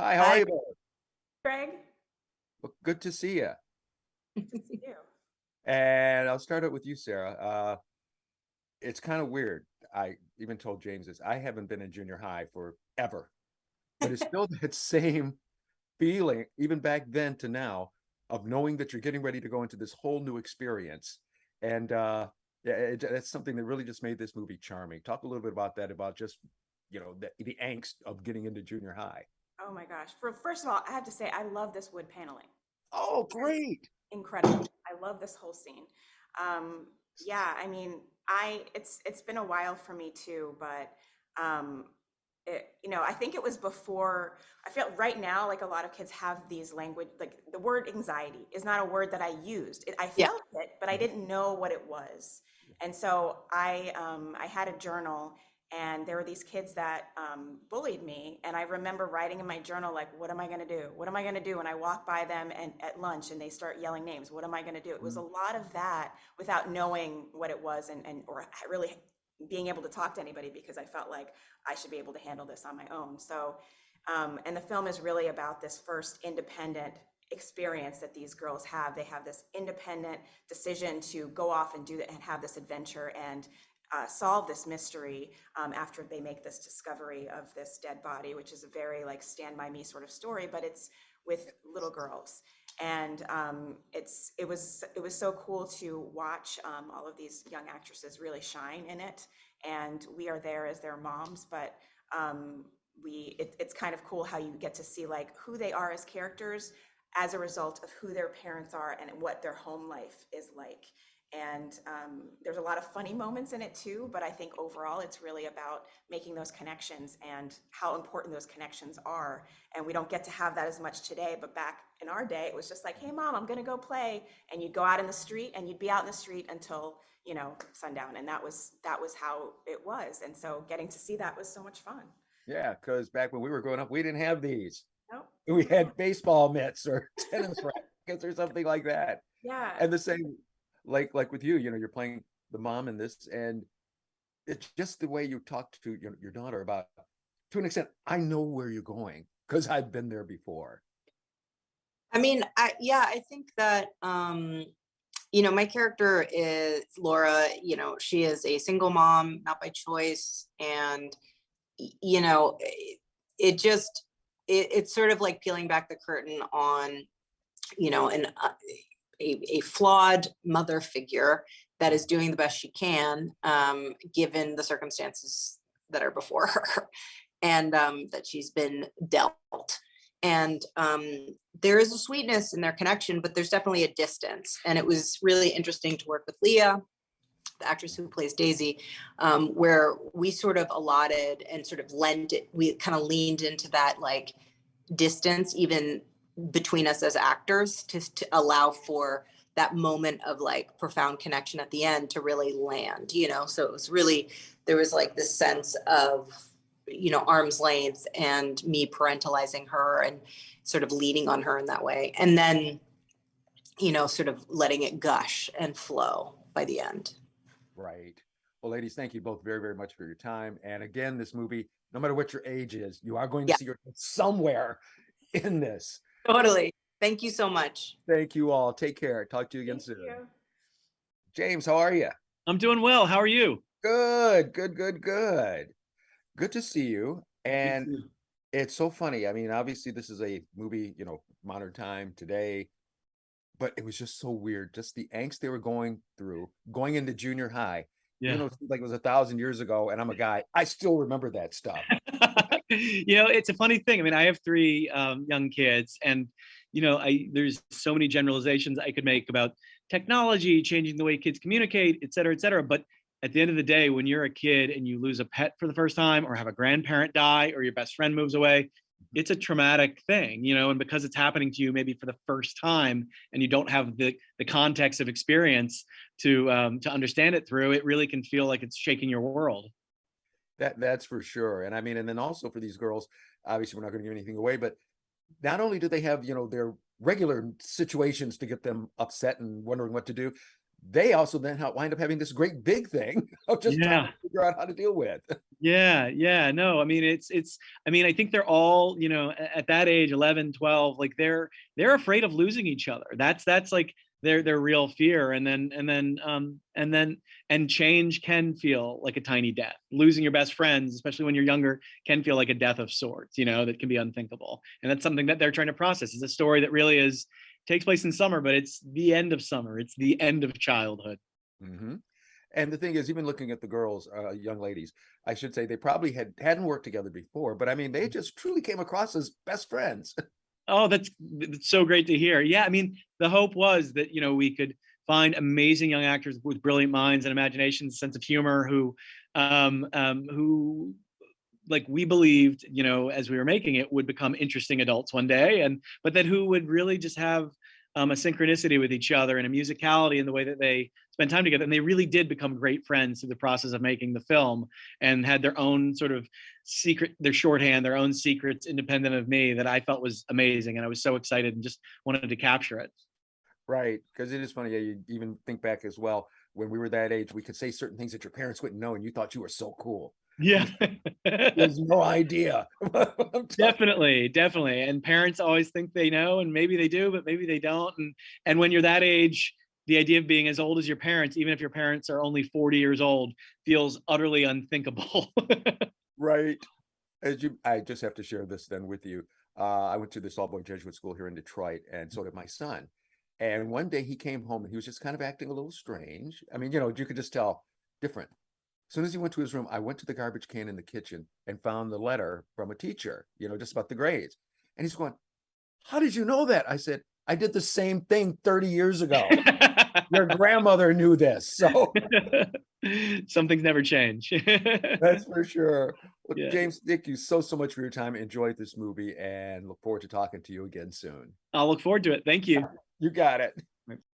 Hi, how are Hi, you both? Greg. Well, good to see you. Good to see you. And I'll start out with you, Sarah. It's kind of weird. I even told James this. I haven't been in junior high forever, but it's still that same feeling, even back then to now, of knowing that you're getting ready to go into this whole new experience. And yeah, that's something that really just made this movie charming. Talk a little bit about that, about just, the angst of getting into junior high. Oh my gosh. First of all, I have to say I love this wood paneling. Oh, It's great. incredible. I love this whole scene. Um, yeah, I mean, it's been a while for me too, but um, I think it was before. I feel right now like a lot of kids have these language, like the word anxiety is not a word that I used. I Yeah. felt it, but I didn't know what it was. And so I had a journal, and there were these kids that bullied me, and I remember writing in my journal like, what am I going to do, what am I going to do when I walk by them and at lunch and they start yelling names, what am I going to do? It was a lot of that without knowing what it was, and or really being able to talk to anybody, because I felt like I should be able to handle this on my own. So and the film is really about this first independent experience that these girls have. They have this independent decision to go off and do that and have this adventure and solve this mystery after they make this discovery of this dead body, which is a very like Stand By Me sort of story, but it's with little girls. And it was so cool to watch all of these young actresses really shine in it, and we are there as their moms, but it's kind of cool how you get to see like who they are as characters as a result of who their parents are and what their home life is like. And there's a lot of funny moments in it too, but I think overall it's really about making those connections and how important those connections are. And we don't get to have that as much today, but back in our day, it was just like, hey mom, I'm gonna go play. And you'd go out in the street and you'd be out in the street until, sundown. And that was how it was. And so getting to see that was so much fun. Yeah, because back when we were growing up, we didn't have these. Nope. We had baseball mitts or tennis rackets or something like that. Yeah. And the same, like with you, you're playing the mom in this, and it's just the way you talk to your daughter about, to an extent, I know where you're going because I've been there before. I mean, I think that my character is Laura. She is a single mom, not by choice, and it just it's sort of like peeling back the curtain on an a flawed mother figure that is doing the best she can, given the circumstances that are before her, and that she's been dealt. And there is a sweetness in their connection, but there's definitely a distance. And it was really interesting to work with Leah, the actress who plays Daisy, where we sort of allotted and sort of we kind of leaned into that like distance, even between us as actors, to allow for that moment of like profound connection at the end to really land. So it was really, there was like this sense of arm's length and me parentalizing her and sort of leaning on her in that way, and then sort of letting it gush and flow by the end. Right. Well, ladies, thank you both very, very much for your time. And again, this movie, no matter what your age is, you are going to Yeah, see her somewhere in this. totally. Thank you so much. Thank you all. Take care. Talk to you again Thank soon. you. James, how are you? I'm doing well. How are you? Good, good, good, good. Good to see you. You And too. it's so funny. I mean, obviously, this is a movie, modern time today, but it was just so weird. Just the angst they were going through, going into junior high, even Yeah. though it seems like it was 1,000 years ago, and I'm a guy, I still remember that stuff. It's a funny thing. I mean, I have three young kids, and there's so many generalizations I could make about technology changing the way kids communicate, et cetera, et cetera. But at the end of the day, when you're a kid and you lose a pet for the first time, or have a grandparent die, or your best friend moves away, it's a traumatic thing, and because it's happening to you maybe for the first time, and you don't have the context of experience to understand it through, it really can feel like it's shaking your world. That's for sure. And I mean, and then also for these girls, obviously we're not going to give anything away, but not only do they have, their regular situations to get them upset and wondering what to do, they also then wind up having this great big thing of just trying Yeah. to figure out how to deal with. Yeah. No, I mean, I mean, I think they're all, at that age, 11, 12, like they're afraid of losing each other. That's like their real fear. And change can feel like a tiny death. Losing your best friends, especially when you're younger, can feel like a death of sorts, that can be unthinkable. And that's something that they're trying to process. It's a story that really takes place in summer, but it's the end of summer. It's the end of childhood. Hmm. And the thing is, even looking at the girls, young ladies, I should say, they probably hadn't worked together before, but I mean, they just truly came across as best friends. Oh, that's so great to hear. Yeah, I mean, the hope was that we could find amazing young actors with brilliant minds and imaginations, sense of humor, who like we believed, as we were making it, would become interesting adults one day, but that who would really just have a synchronicity with each other and a musicality in the way that they spend time together. And they really did become great friends through the process of making the film, and had their own sort of their shorthand, their own secrets independent of me, that I felt was amazing. And I was so excited and just wanted to capture it. Right. Because it is funny. Yeah, you even think back as well, when we were that age, we could say certain things that your parents wouldn't know, and you thought you were so cool. Yeah. There's no idea. Definitely. And parents always think they know, and maybe they do, but maybe they don't. And when you're that age, the idea of being as old as your parents, even if your parents are only 40 years old, feels utterly unthinkable. Right. I just have to share this then with you. I went to this all-boy Jesuit school here in Detroit, and so did my son. And one day he came home and he was just kind of acting a little strange. I mean, you could just tell different. As soon as he went to his room, I went to the garbage can in the kitchen and found the letter from a teacher, just about the grades. And he's going, "How did you know that?" I said, "I did the same thing 30 years ago. Your grandmother knew this." So Some things never change. that's for sure. Well, Yeah. James, thank you so much for your time. Enjoyed this movie and look forward to talking to you again soon. I'll look forward to it. Thank you. You got it.